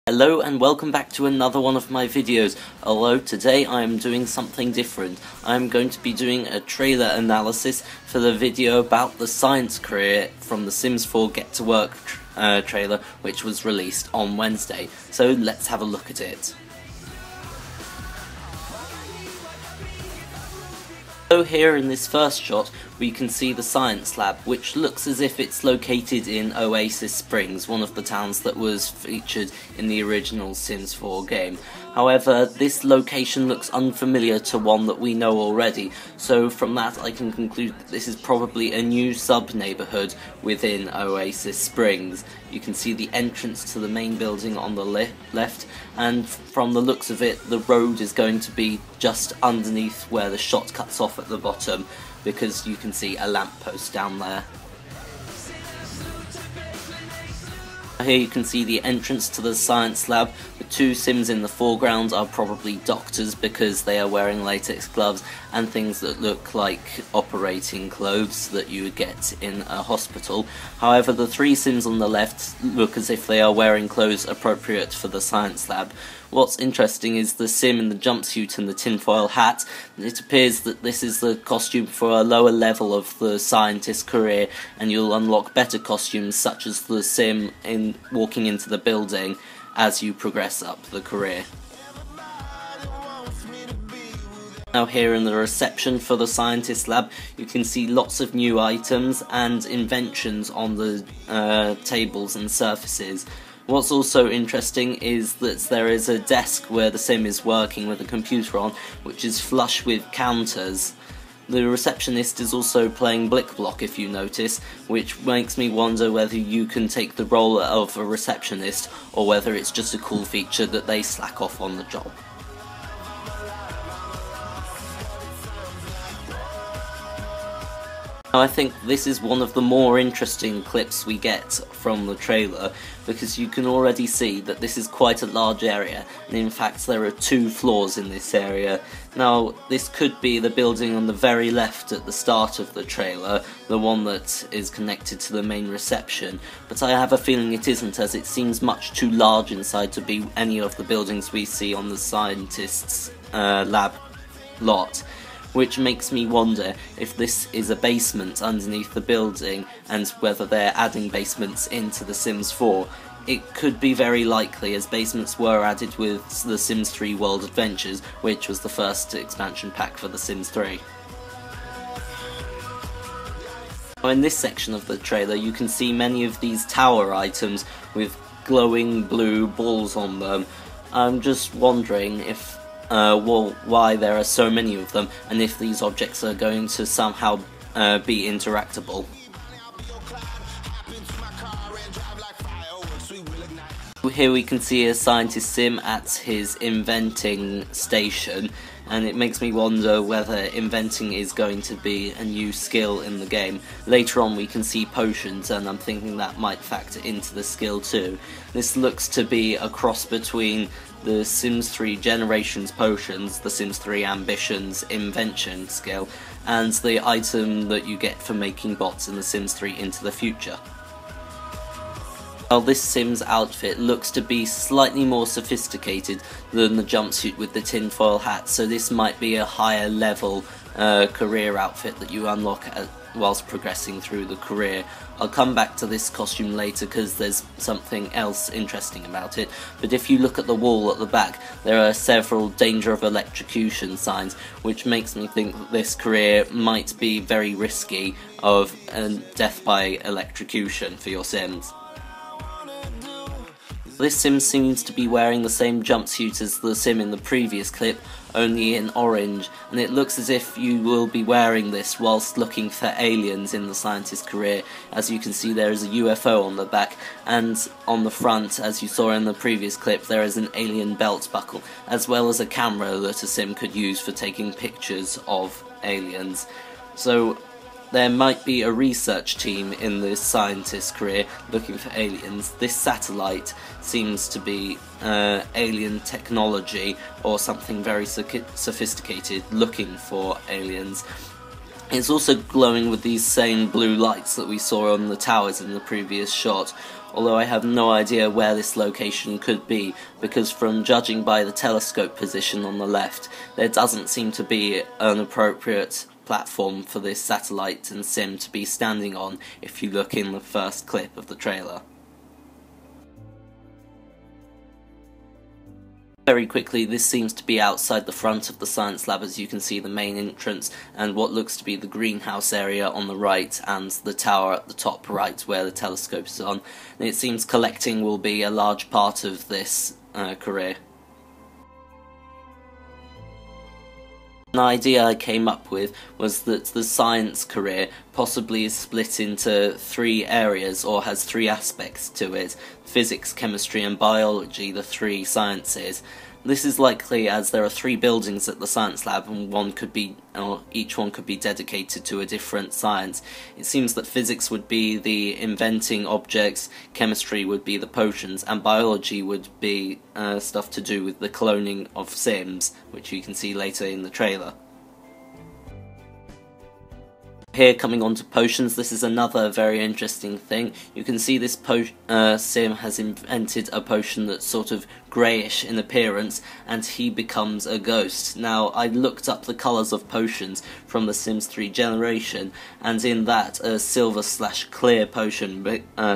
Hello and welcome back to another one of my videos, although today I am doing something different. I am going to be doing a trailer analysis for the video about the science career from the Sims 4 Get to Work trailer, which was released on Wednesday. So let's have a look at it. So here in this first shot we can see the science lab, which looks as if it's located in Oasis Springs, one of the towns that was featured in the original Sims 4 game. However, this location looks unfamiliar to one that we know already, so from that I can conclude that this is probably a new sub-neighbourhood within Oasis Springs. You can see the entrance to the main building on the left, and from the looks of it, the road is going to be just underneath where the shot cuts off at the bottom, because you can see a lamppost down there. Here you can see the entrance to the science lab. The two Sims in the foreground are probably doctors because they are wearing latex gloves and things that look like operating clothes that you would get in a hospital. However, the three Sims on the left look as if they are wearing clothes appropriate for the science lab. What's interesting is the Sim in the jumpsuit and the tinfoil hat. It appears that this is the costume for a lower level of the scientist's career, and you'll unlock better costumes such as the Sim in walking into the building as you progress up the career. Now here in the reception for the scientist lab, you can see lots of new items and inventions on the tables and surfaces. What's also interesting is that there is a desk where the Sim is working with a computer on, which is flush with counters. The receptionist is also playing Blick Block, if you notice, which makes me wonder whether you can take the role of a receptionist or whether it's just a cool feature that they slack off on the job. I think this is one of the more interesting clips we get from the trailer, because you can already see that this is quite a large area, and in fact there are 2 floors in this area. Now this could be the building on the very left at the start of the trailer, the one that is connected to the main reception, but I have a feeling it isn't, as it seems much too large inside to be any of the buildings we see on the scientist's lab lot. Which makes me wonder if this is a basement underneath the building and whether they're adding basements into The Sims 4. It could be very likely, as basements were added with The Sims 3 World Adventures, which was the first expansion pack for The Sims 3. In this section of the trailer you can see many of these tower items with glowing blue balls on them. I'm just wondering if why there are so many of them, and if these objects are going to somehow be interactable. Here we can see a scientist Sim at his inventing station, and it makes me wonder whether inventing is going to be a new skill in the game. Later on we can see potions, and I'm thinking that might factor into the skill too. This looks to be a cross between the Sims 3 Generations potions, the Sims 3 Ambitions invention skill, and the item that you get for making bots in the Sims 3 Into the Future. Well, this Sims outfit looks to be slightly more sophisticated than the jumpsuit with the tinfoil hat, so this might be a higher level career outfit that you unlock whilst progressing through the career. I'll come back to this costume later because there's something else interesting about it, but if you look at the wall at the back, there are several danger of electrocution signs, which makes me think that this career might be very risky of death by electrocution for your Sims. This Sim seems to be wearing the same jumpsuit as the Sim in the previous clip, only in orange, and it looks as if you will be wearing this whilst looking for aliens in the scientist's career. As you can see, there is a UFO on the back, and on the front, as you saw in the previous clip, there is an alien belt buckle, as well as a camera that a Sim could use for taking pictures of aliens. So there might be a research team in this scientist's career looking for aliens. This satellite seems to be alien technology or something very sophisticated looking for aliens. It's also glowing with these same blue lights that we saw on the towers in the previous shot, although I have no idea where this location could be, because from judging by the telescope position on the left, there doesn't seem to be an appropriate platform for this satellite and sim to be standing on if you look in the first clip of the trailer. Very quickly, this seems to be outside the front of the science lab, as you can see the main entrance and what looks to be the greenhouse area on the right and the tower at the top right where the telescope is on. And it seems collecting will be a large part of this career. An idea I came up with was that the science career possibly is split into 3 areas, or has 3 aspects to it: physics, chemistry and biology, the 3 sciences. This is likely as there are 3 buildings at the science lab and each one could be dedicated to a different science. It seems that physics would be the inventing objects, chemistry would be the potions, and biology would be stuff to do with the cloning of Sims, which you can see later in the trailer. Here, coming on to potions, this is another very interesting thing. You can see this sim has invented a potion that's sort of greyish in appearance, and he becomes a ghost. Now, I looked up the colours of potions from the Sims 3 generation, and in that, a silver/clear potion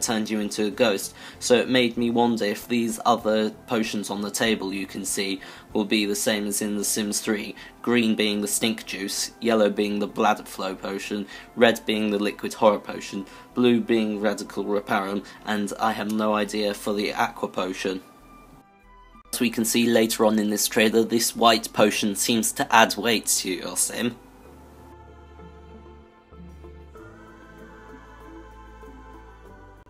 turned you into a ghost. So it made me wonder if these other potions on the table you can see will be the same as in the Sims 3, green being the stink juice, yellow being the bladder flow potion, red being the liquid horror potion, blue being radical reparum, and I have no idea for the aqua potion. As we can see later on in this trailer, this white potion seems to add weight to your sim.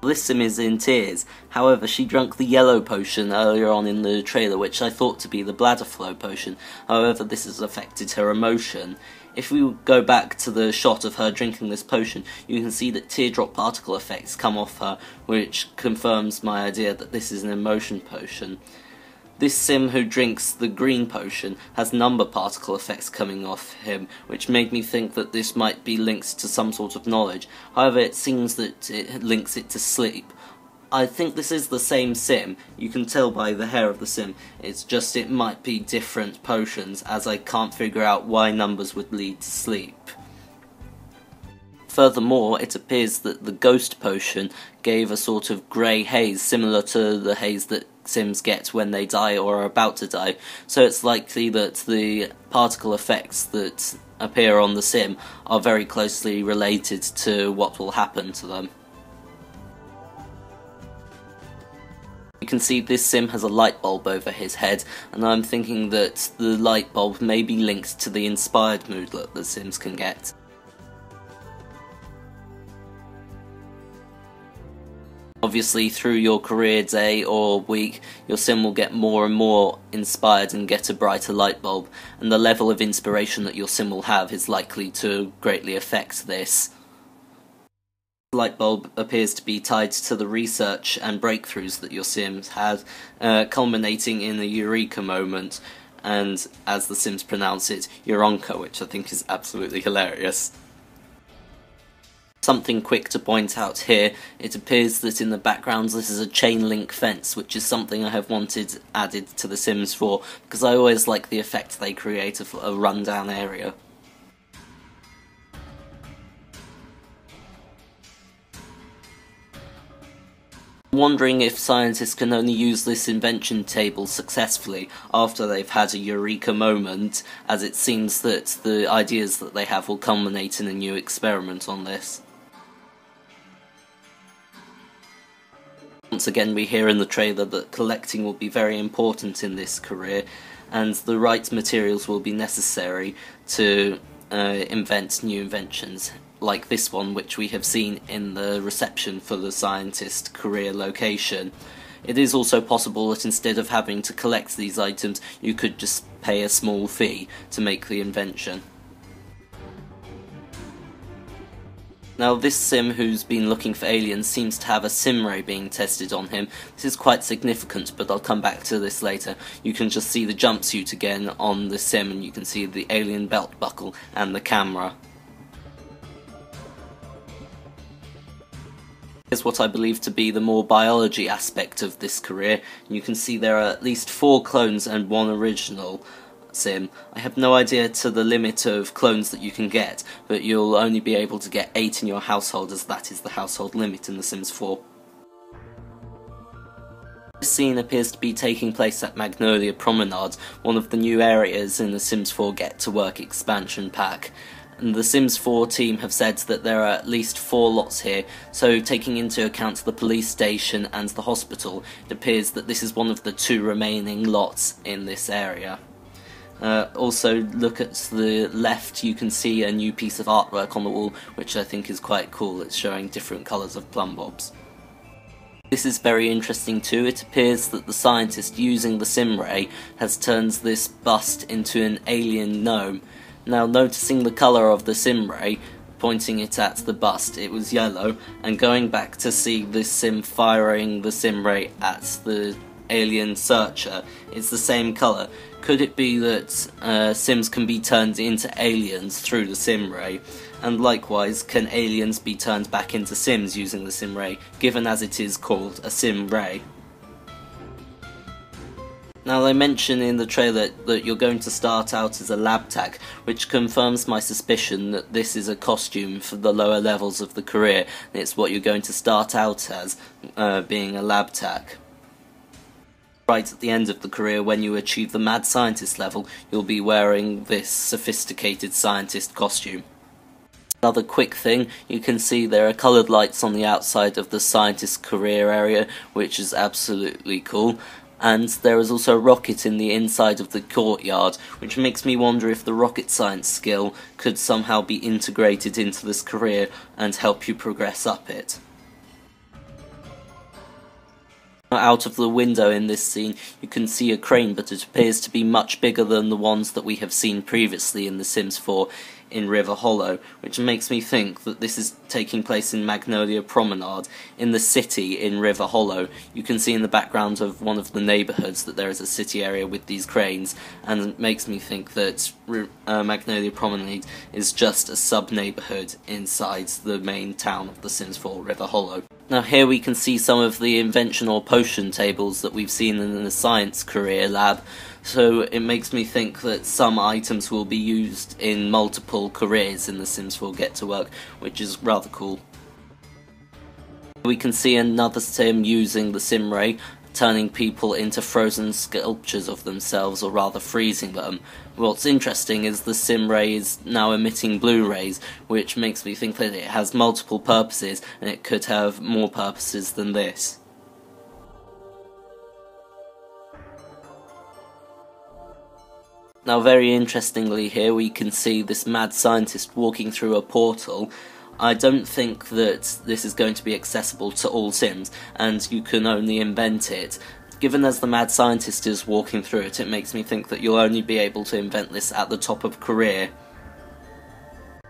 This sim is in tears. However, she drank the yellow potion earlier on in the trailer, which I thought to be the bladder flow potion. However, this has affected her emotion. If we go back to the shot of her drinking this potion, you can see that teardrop particle effects come off her, which confirms my idea that this is an emotion potion. This sim who drinks the green potion has number particle effects coming off him, which made me think that this might be linked to some sort of knowledge. However, it seems that it links it to sleep. I think this is the same sim. You can tell by the hair of the sim. It's just it might be different potions, as I can't figure out why numbers would lead to sleep. Furthermore, it appears that the ghost potion gave a sort of grey haze, similar to the haze that Sims get when they die or are about to die, so it's likely that the particle effects that appear on the sim are very closely related to what will happen to them. You can see this sim has a light bulb over his head, and I'm thinking that the light bulb may be linked to the inspired mood that the Sims can get. Obviously, through your career day or week, your sim will get more and more inspired and get a brighter light bulb, and the level of inspiration that your sim will have is likely to greatly affect this. The light bulb appears to be tied to the research and breakthroughs that your sims had, culminating in a eureka moment, and as the Sims pronounce it, Euronka, which I think is absolutely hilarious. Something quick to point out here, it appears that in the background this is a chain link fence, which is something I have wanted added to The Sims 4, because I always like the effect they create of a rundown area. I'm wondering if scientists can only use this invention table successfully after they've had a eureka moment, as it seems that the ideas that they have will culminate in a new experiment on this. Once again, we hear in the trailer that collecting will be very important in this career, and the right materials will be necessary to invent new inventions, like this one, which we have seen in the reception for the scientist career location. It is also possible that instead of having to collect these items, you could just pay a small fee to make the invention. Now, this sim who's been looking for aliens seems to have a sim ray being tested on him. This is quite significant, but I'll come back to this later. You can just see the jumpsuit again on the sim, and you can see the alien belt buckle and the camera. Here's what I believe to be the more biology aspect of this career. You can see there are at least 4 clones and 1 original sim. I have no idea to the limit of clones that you can get, but you'll only be able to get 8 in your household, as that is the household limit in The Sims 4. This scene appears to be taking place at Magnolia Promenade, one of the new areas in the Sims 4 Get to Work expansion pack. And the Sims 4 team have said that there are at least 4 lots here, so taking into account the police station and the hospital, it appears that this is one of the 2 remaining lots in this area. Also, look at the left, you can see a new piece of artwork on the wall, which I think is quite cool. It's showing different colours of plumb bobs. This is very interesting too. It appears that the scientist using the sim ray has turned this bust into an alien gnome. Now, noticing the colour of the sim ray, pointing it at the bust, it was yellow, and going back to see this sim firing the sim ray at the alien searcher, it's the same colour. Could it be that Sims can be turned into aliens through the sim ray? And likewise, can aliens be turned back into Sims using the sim ray, given as it is called a sim ray? Now, they mention in the trailer that you're going to start out as a lab tech, which confirms my suspicion that this is a costume for the lower levels of the career, and it's what you're going to start out as, being a lab tech. Right at the end of the career, when you achieve the mad scientist level, you'll be wearing this sophisticated scientist costume. Another quick thing, you can see there are coloured lights on the outside of the scientist career area, which is absolutely cool. And there is also a rocket in the inside of the courtyard, which makes me wonder if the rocket science skill could somehow be integrated into this career and help you progress up it. Out of the window in this scene, you can see a crane, but it appears to be much bigger than the ones that we have seen previously in The Sims 4 in River Hollow, which makes me think that this is taking place in Magnolia Promenade, in the city in River Hollow. You can see in the background of one of the neighbourhoods that there is a city area with these cranes, and it makes me think that Magnolia Promenade is just a sub-neighbourhood inside the main town of The Sims 4 River Hollow. Now, here we can see some of the invention or potion tables that we've seen in the science career lab, so it makes me think that some items will be used in multiple careers in The Sims 4 Get to Work, which is rather cool. We can see another sim using the sim ray, turning people into frozen sculptures of themselves, or rather freezing them. What's interesting is the sim ray is now emitting blue rays, which makes me think that it has multiple purposes, and it could have more purposes than this. Now, very interestingly here, we can see this mad scientist walking through a portal. I don't think that this is going to be accessible to all Sims, and you can only invent it. Given as the mad scientist is walking through it, it makes me think that you'll only be able to invent this at the top of career.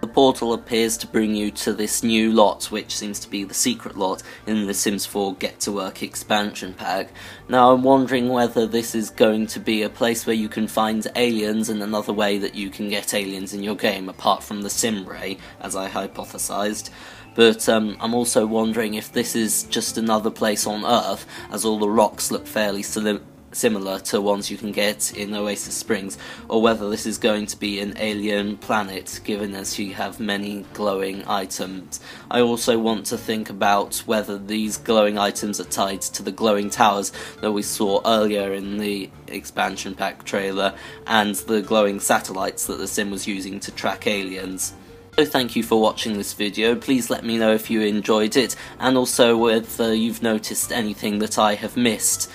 The portal appears to bring you to this new lot, which seems to be the secret lot in the Sims 4 Get to Work expansion pack. Now, I'm wondering whether this is going to be a place where you can find aliens, and another way that you can get aliens in your game, apart from the sim ray, as I hypothesized. But I'm also wondering if this is just another place on Earth, as all the rocks look fairly similar to ones you can get in Oasis Springs, or whether this is going to be an alien planet, given as you have many glowing items. I also want to think about whether these glowing items are tied to the glowing towers that we saw earlier in the expansion pack trailer, and the glowing satellites that the sim was using to track aliens. So thank you for watching this video. Please let me know if you enjoyed it, and also whether you've noticed anything that I have missed.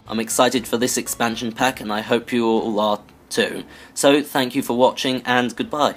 I'm excited for this expansion pack, and I hope you all are too. So thank you for watching, and goodbye.